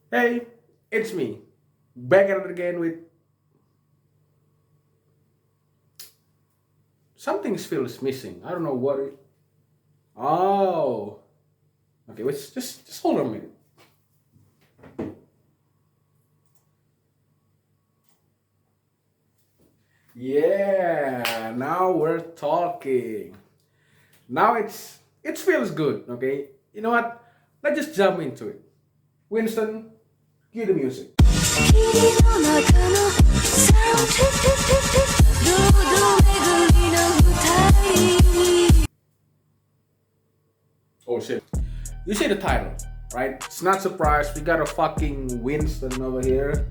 Hey, it's me. Back at it again with something feels missing. I don't know what it. Oh, okay. Wait, just hold on a minute. Yeah, now we're talking. Now it feels good. Okay, you know what? Let's just jump into it. Winston, cue the music. Oh shit. You see the title, right? It's not surprised. We got a fucking Winston over here.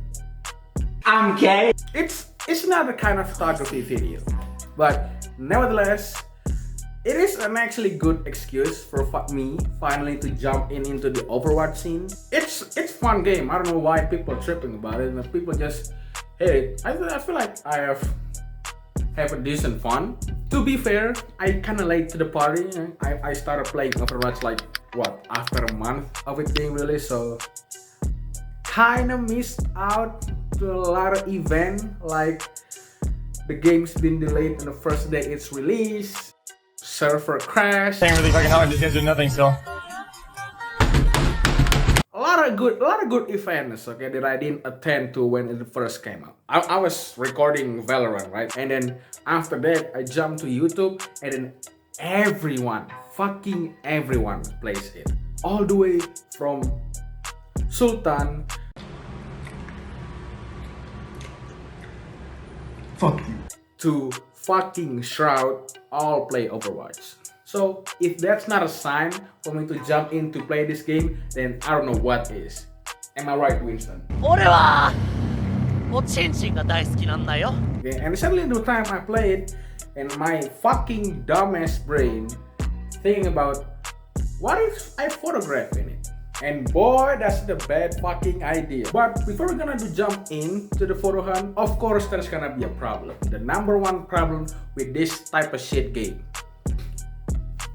I'm gay. It's not a kind of photography video, but nevertheless, it is an actually good excuse for me finally to jump into the Overwatch scene. It's fun game. I don't know why people are tripping about it, and people just hate it. I feel like I have a decent fun. To be fair, I kind of late to the party. I started playing Overwatch like what after a month of it being released, so kind of missed out to a lot of event. Like the game's been delayed on the first day it's released. Server crash. Saying really fucking hard, this guy's doing nothing still. A lot of good events, okay, that I didn't attend to when it first came out. I was recording Valorant, right? And then after that, I jumped to YouTube, and then fucking everyone plays it. All the way from Sultan. Fuck you. To fucking Shroud, all play Overwatch. So if that's not a sign for me to jump in to play this game, then I don't know what is. Am I right, Winston? 俺はおちんちんが大好きなんだよ。 Okay, and suddenly the time I played, and my fucking dumbass brain thinking about what if I photograph in it? And boy, that's the bad fucking idea. But before we're gonna jump into the photo hunt, of course there's gonna be a problem. The number one problem with this type of shit game.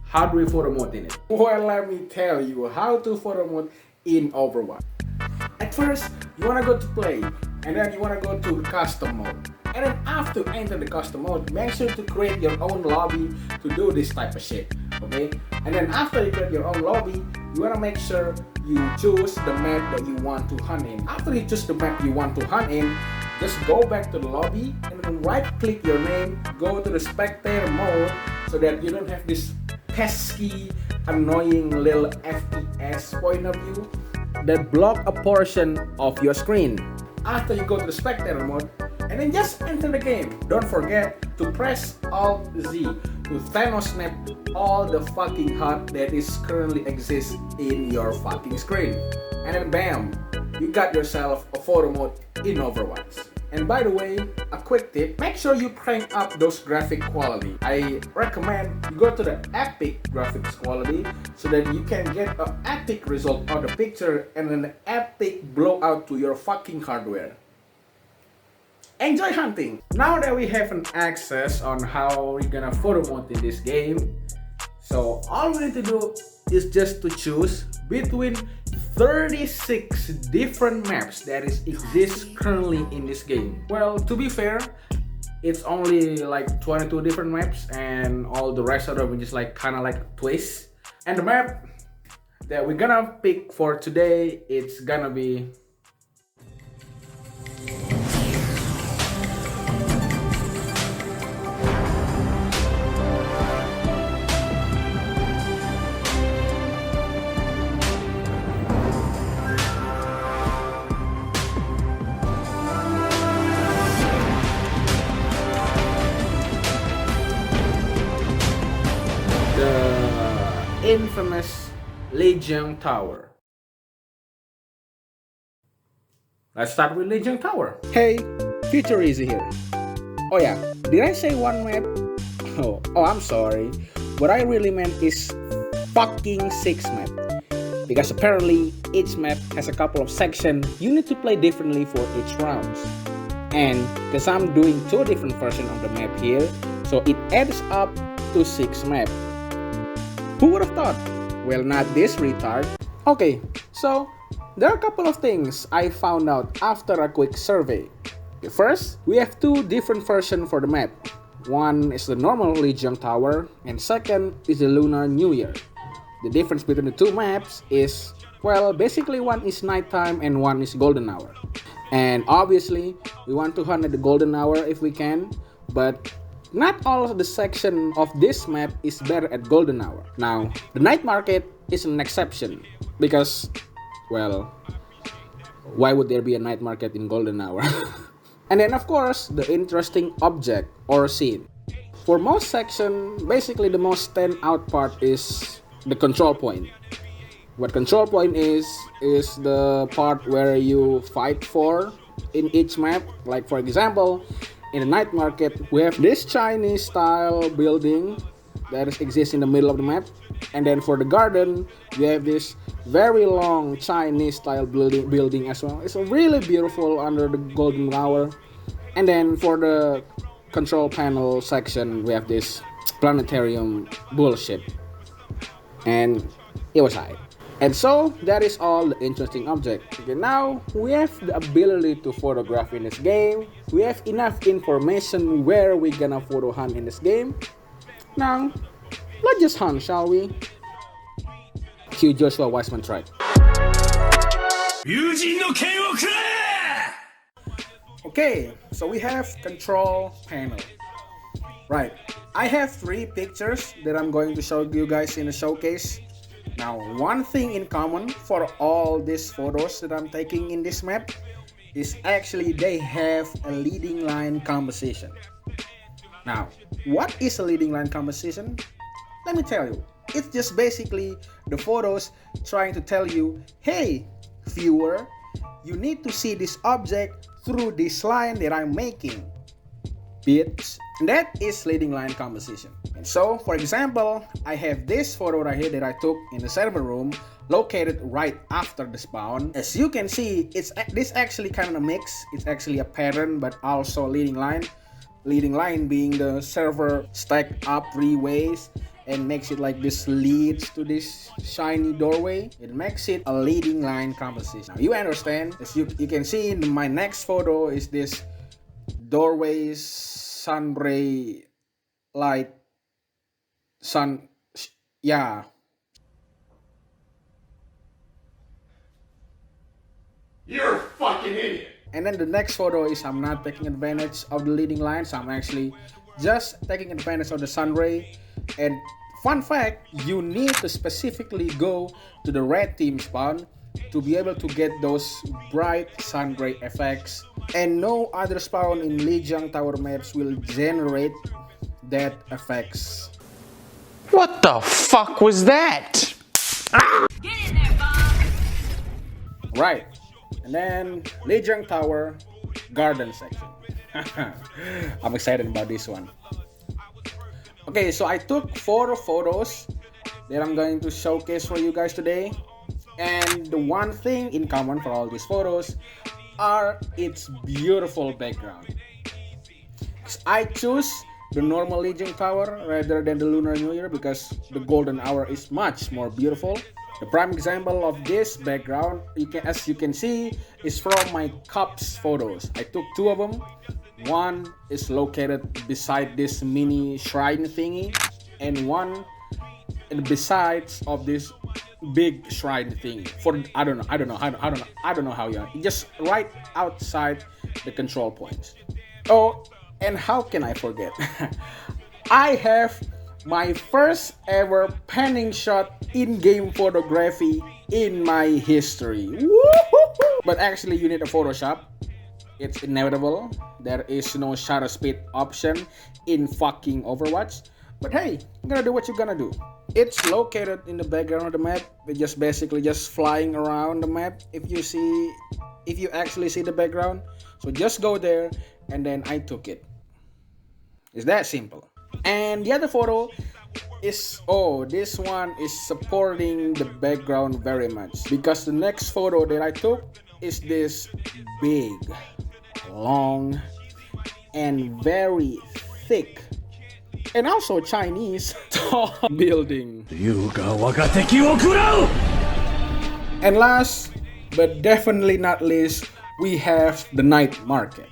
How do we photo mode in it? Well, let me tell you how to photo mode in Overwatch. At first, you wanna go to play, and then you wanna go to custom mode. And then after enter the custom mode, make sure to create your own lobby to do this type of shit. Okay? And then after you create your own lobby, you wanna make sure you choose the map that you want to hunt in. After you choose the map you want to hunt in, just go back to the lobby and then right click your name, go to the spectator mode so that you don't have this pesky, annoying little FPS point of view that block a portion of your screen. After you go to the spectator mode, and then just enter the game. Don't forget to press Alt Z to Thanos snap all the fucking HUD that is currently exists in your fucking screen. And then bam, you got yourself a photo mode in Overwatch. And by the way, a quick tip, make sure you crank up those graphic quality. I recommend you go to the epic graphics quality so that you can get an epic result on the picture and an epic blowout to your fucking hardware. Enjoy hunting! Now that we have an access on how we're gonna photo mode in this game, so all we need to do is just to choose between 36 different maps that exist currently in this game. Well, to be fair, it's only like 22 different maps, and all the rest of them is just like kind of like twists. And the map that we're gonna pick for today, it's gonna be infamous Legion Tower. Let's start with Legion Tower. Hey, Future Easy here. Oh yeah, did I say one map? Oh, I'm sorry. What I really meant is fucking 6 map. Because apparently each map has a couple of sections you need to play differently for each rounds. And because I'm doing 2 different versions of the map here, so it adds up to 6 maps. Who would have thought? Well, not this retard. Okay, so There are a couple of things I found out after a quick survey. First, we have two different versions for the map. One is the normal Lijiang Tower, and second is the Lunar New Year. The difference between the two maps is, well, basically one is nighttime and one is golden hour. And obviously, we want to hunt at the golden hour if we can, but not all of the section of this map is better at golden hour. Now, the night market is an exception because, well, why would there be a night market in golden hour? And then of course, the interesting object or scene. For most section, basically the most stand out part is the control point. What control point is the part where you fight for in each map. Like for example, in the night market, we have this Chinese style building that exists in the middle of the map. And then for the garden, we have this very long Chinese style building as well. It's really beautiful under the golden hour. And then for the control panel section, we have this planetarium bullshit. And it was high. And so that is all the interesting object. Okay, now we have the ability to photograph in this game. We have enough information where we're gonna photo hunt in this game. Now, let's just hunt, shall we? Cue Joshua Weissman track. Okay, so we have control panel. Right, I have 3 pictures that I'm going to show you guys in the showcase. Now, one thing in common for all these photos that I'm taking in this map is actually they have a leading line composition. Now, what is a leading line composition? Let me tell you. It's just basically the photos trying to tell you, hey, viewer, you need to see this object through this line that I'm making. Bitch. And that is leading line composition. And so, for example, I have this photo right here that I took in the server room, located right after the spawn. As you can see, this actually kind of a mix. It's actually a pattern, but also leading line. Leading line being the server stacked up 3 ways and makes it like this leads to this shiny doorway. It makes it a leading line composition. Now you understand, as you can see in my next photo is this doorway sun ray light sun, yeah. You're a fucking idiot. And then the next photo is I'm not taking advantage of the leading lines. I'm actually just taking advantage of the sun ray. And fun fact, you need to specifically go to the red team spawn to be able to get those bright sun ray effects. And no other spawn in Lijiang Tower maps will generate that effects. What the fuck was that? Get in there, Bob! Right. And then Lijiang Tower garden section. I'm excited about this one. Okay, so I took 4 photos that I'm going to showcase for you guys today. And the one thing in common for all these photos are its beautiful background. I choose the normal Lijiang Tower rather than the Lunar New Year because the golden hour is much more beautiful. The prime example of this background, as you can see, is from my cups photos. I took 2 of them. One is located beside this mini shrine thingy, and one besides of this big shrine thingy. For I don't know how you just right outside the control points. Oh, and how can I forget? I have my first ever panning shot in-game photography in my history. Woo-hoo-hoo! But actually you need a Photoshop. It's inevitable. There is no shutter speed option in fucking Overwatch. But hey, you're gonna do what you're gonna do. It's located in the background of the map. It's just basically just flying around the map. If you actually see the background. So just go there and then I took it. It's that simple. And the other photo is, this one is supporting the background very much because the next photo that I took is this big, long, and very thick, and also Chinese tall building. And last but definitely not least, we have the night market.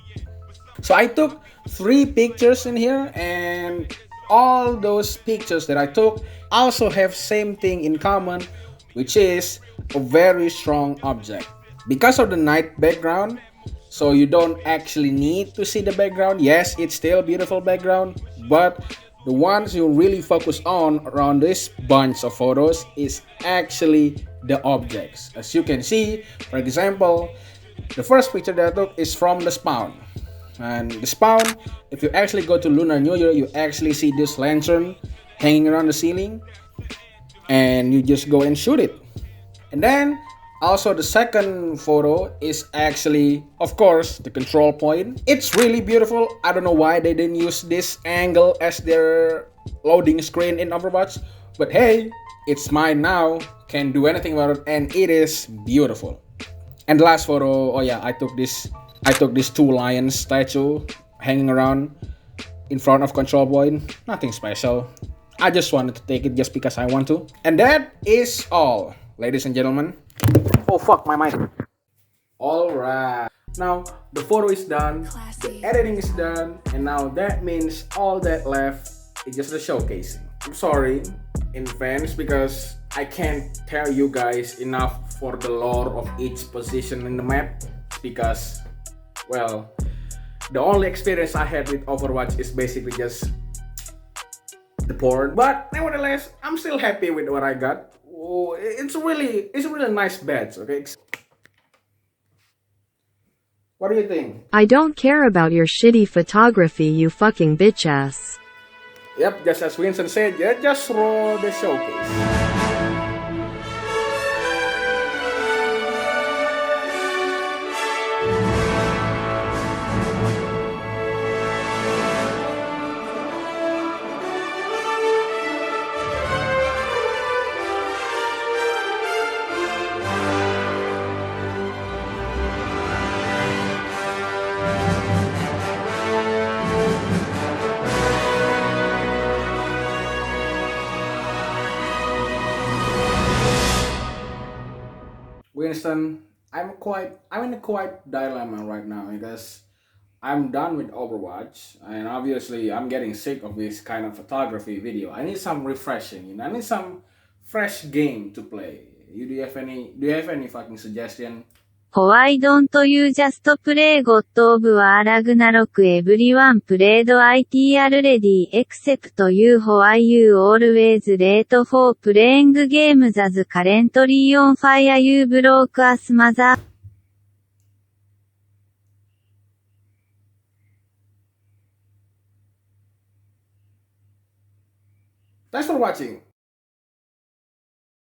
So I took 3 pictures in here, and all those pictures that I took also have same thing in common, which is a very strong object. Because of the night background, so you don't actually need to see the background. Yes, it's still beautiful background, but the ones you really focus on around this bunch of photos is actually the objects. As you can see, for example, the first picture that I took is from the spawn. And the spawn, if you actually go to Lunar New Year, you actually see this lantern hanging around the ceiling, and you just go and shoot it. And then also the second photo is actually, of course, the control point. It's really beautiful. I don't know why they didn't use this angle as their loading screen in Overwatch, but hey, it's mine now. Can't do anything about it, and it is beautiful. And the last photo, oh yeah, I took this 2 lion statue hanging around in front of control point. Nothing special. I just wanted to take it just because I want to. And that is all, ladies and gentlemen. Oh fuck, my mic. Alright. Now the photo is done, the editing is done, and now that means all that left is just the showcasing. I'm sorry in advance because I can't tell you guys enough for the lore of each position in the map, because, well, the only experience I had with Overwatch is basically just the porn. But nevertheless, I'm still happy with what I got. Oh, it's really nice badge, okay? What do you think? I don't care about your shitty photography, you fucking bitch ass. Yep, just as Winston said, yeah, just roll the showcase. Winston, I'm in a quite dilemma right now because I'm done with Overwatch, and obviously I'm getting sick of this kind of photography video. I need some refreshing, you know. I need some fresh game to play. Do you have any fucking suggestion? Why don't you just play God of War Ragnarok? Everyone played it already except you. Why you always late for playing games as currently on fire? You broke ass mother. Thanks for watching.